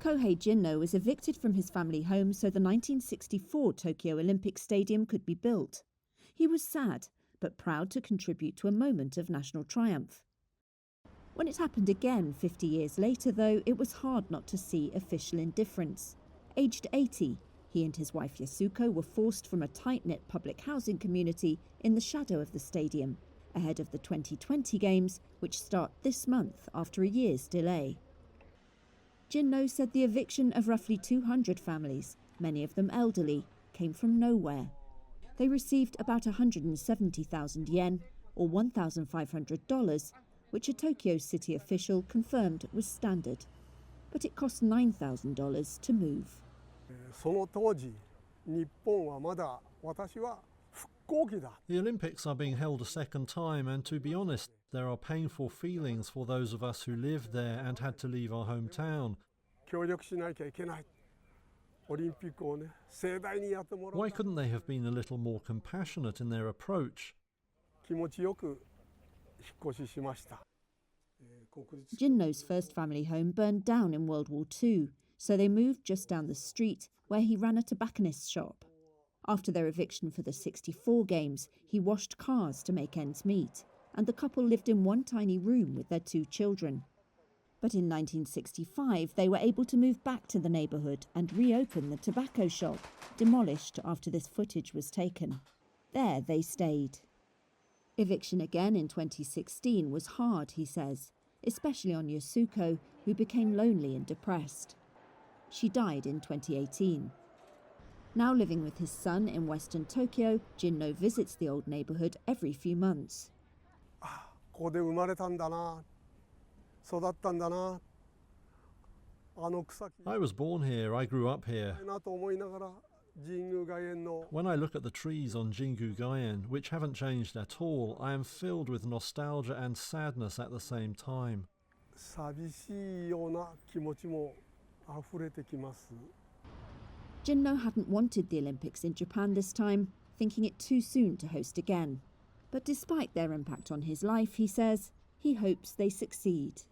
Kohei Jinno was evicted from his family home so the 1964 Tokyo Olympic Stadium could be built. He was sad, but proud to contribute to a moment of national triumph. When it happened again 50 years later, though, it was hard not to see official indifference. Aged 80, he and his wife Yasuko were forced from a tight-knit public housing community in the shadow of the stadium, ahead of the 2020 Games, which start this month after a year's delay. Jinno said the eviction of roughly 200 families, many of them elderly, came from nowhere. They received about 170,000 yen, or $1,500, which a Tokyo city official confirmed was standard. But it cost $9,000 to move. その当時、日本はまだ私は復興期だ。 The Olympics are being held a second time, and to be honest, there are painful feelings for those of us who lived there and had to leave our hometown. 協力しなきゃいけない。オリンピックをね、盛大にやってもらう。 Why couldn't they have been a little more compassionate in their approach? 気持ちよく引っ越ししました。 Jinno's first family home burned down in World War II, so they moved just down the street, where he ran a tobacconist's shop. After their eviction for the 64 Games, he washed cars to make ends meet, and the couple lived in one tiny room with their 2 children. But in 1965, they were able to move back to the neighbourhood and reopen the tobacco shop, demolished after this footage was taken. There they stayed. Eviction again in 2016 was hard, he says, especially on Yasuko, who became lonely and depressed. She died in 2018. Now living with his son in western Tokyo, Jinno visits the old neighbourhood every few months. ここで生まれたんだな、育ったんだな。あの草木。 I was born here, I grew up here. なと思いながら、神宮外苑の。 When I look at the trees on Jingu-gaen, which haven't changed at all, I am filled with nostalgia and sadness at the same time. 寂しいような気持ちも溢れてきます。 Jinno hadn't wanted the Olympics in Japan this time, thinking it too soon to host again. But despite their impact on his life, he says, he hopes they succeed.